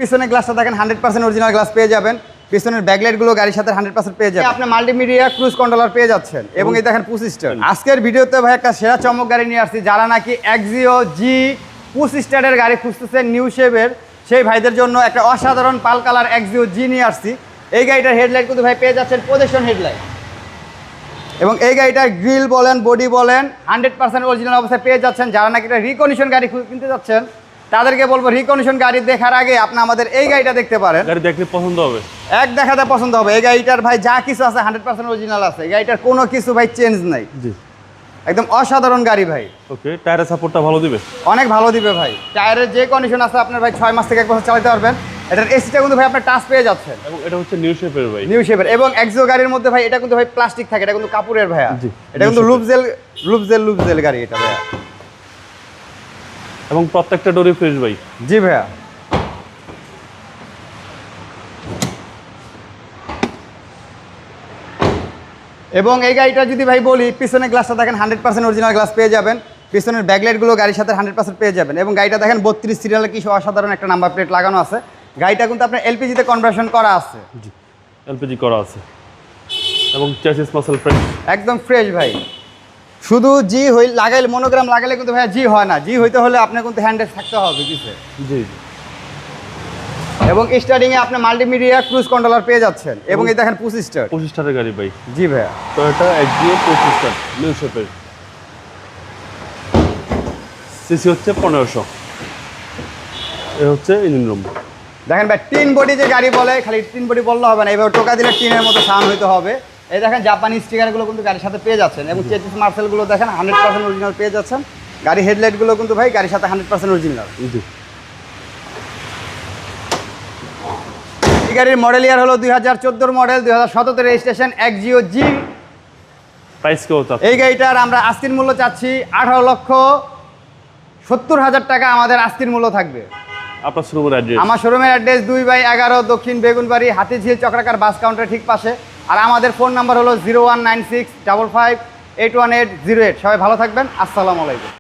পিছনের গ্লাসটা দেখেন 100% অরিজিনাল গ্লাস পেয়ে যাবেন। পিছনের ব্যাকলাইটগুলো গাড়ির সাথে 100% পেয়ে যাবেন। আপনি মাল্টিমিডিয়া ক্রুজ কন্ট্রোলার পেয়ে যাচ্ছেন এবং এই দেখেন 25 স্টার। আজকের ভিডিওতে ভাই একটা সেরা চমক গাড়ি নিয়ে আসছি, যারা নাকি এক্সিও জি 25 স্টারের গাড়ি খুঁজতেছেন নিউ শেপের, সেই ভাইদের জন্য একটা অসাধারণ পাল কালার এক্সিও জি নিয়ে আসছি। এই গাড়িটার হেডলাইট কিন্তু ভাই পেয়ে যাচ্ছেন পজিশন হেডলাইট, এবং এই গাড়িটার গ্রিল বলেন বডি বলেন 100% অরিজিনাল অবস্থায় পেয়ে যাচ্ছেন। যারা নাকি একটা রিকন্ডিশন গাড়ি কিনতে যাচ্ছেন তাদেরকে বলবো রিকন্ডিশন গাড়ি দেখার আগে আপনি আমাদের এই গাড়িটা দেখতে পারেন। গাড়ি দেখলে পছন্দ হবে, এক দেখাতে পছন্দ হবে। এই গাড়িটার ভাই যা কিছু আছে 100% অরিজিনাল আছে। এই গাড়িটার কোনো কিছু ভাই চেঞ্জ নাই, জি একদম অসাধারণ গাড়ি ভাই। ওকে, টায়ারের সাপোর্টটা ভালো দিবে, অনেক ভালো দিবে ভাই। টায়ারের যে কন্ডিশন আছে আপনার ভাই 6 মাস থেকে 1 বছর চালাতে পারবেন। এটার এসিটা কিন্তু ভাই আপনার টাচ পেয়ে যাচ্ছেন, এবং এটা হচ্ছে নিউ শেপের ভাই, নিউ শেপের। এবং এক্সিও গাড়ির মধ্যে ভাই এটা কিন্তু ভাই প্লাস্টিক থাকে, এটা কিন্তু কাপড়ের ভাইয়া। জি, এটা কিন্তু লুপজেল গাড়ি এটা ভাইয়া। এবং প্রত্যেকটা ডোরি ফ্রেশ ভাই। জি ভাইয়া। এবং এই গাড়িটা যদি ভাই বলি, পিছনের গ্লাসটা দেখেন 100% অরিজিনাল গ্লাস পেয়ে যাবেন। পিছনের ব্যাকলাইটগুলো গাড়ির সাথে 100% পেয়ে যাবেন। এবং গাড়িটা দেখেন 32 সিরিয়ালে কি অসাধারণ একটা নাম্বার প্লেট লাগানো আছে। গাড়িটা কিন্তু আপনার এলপিজিতে কনভার্সন করা আছে, জি এলপিজি করা আছে, এবং চ্যাসিস মাসল ফ্রেশ, একদম ফ্রেশ ভাই। শুধু জি লাগাইলে মনোগ্রাম লাগালে কিন্তু ভাইয়া জি হয় না, জি হইতে হলে আপনার কিন্তু হ্যান্ডেল থাকতে হবে কিছু। জি। এবং স্টার্টিংয়ে আপনি মাল্টিমিডিয়া ক্রুজ কন্ট্রোলার পেয়ে যাচ্ছেন। এবং এই দেখেন 25 স্টার, 25 স্টারের গাড়ি ভাই। জি ভাইয়া। তো এটা এক্সিও 25 স্টার নিউ শেপের, সিসি হচ্ছে 1500। এ হচ্ছে ইঞ্জিন রুম। দেখেন ভাই টিন বডি যে গাড়ি বলে, খালি টিন বডি বললে হবে না, এবার টোকা দিলে টিনের মতো সাউন্ড হইতে হবে। এই দেখেন জাপানি স্টিকারগুলো কিন্তু গাড়ির সাথে পেয়ে যাচ্ছেন। এবং চেসিস মার্সেলগুলো দেখেন 100% অরিজিনাল পেয়ে যাচ্ছেন। গাড়ি হেডলাইটগুলো কিন্তু ভাই গাড়ির সাথে 100% অরিজিনাল। জি। এই গাড়ির মডেল ইয়ার হলো 2014 মডেল, 2017 রেজিস্ট্রেশন এক্সিও জি। প্রাইস কেউ চাচ্ছে? এই গাড়িটার আমরা আস্তির মূল্য চাচ্ছি 18,70,000 টাকা আমাদের আস্তির মূল্য থাকবে। আপনার শোরুমের অ্যাড্রেস? আমার শোরুমের অ্যাড্রেস 2/11 দক্ষিণ বেগুনবাড়ি, হাতিঝিল চক্রাকার বাস কাউন্টার ঠিক পাশে। আর আমাদের ফোন নাম্বার হলো 0196558180। সবাই ভালো থাকবেন, আসসালামু আলাইকুম।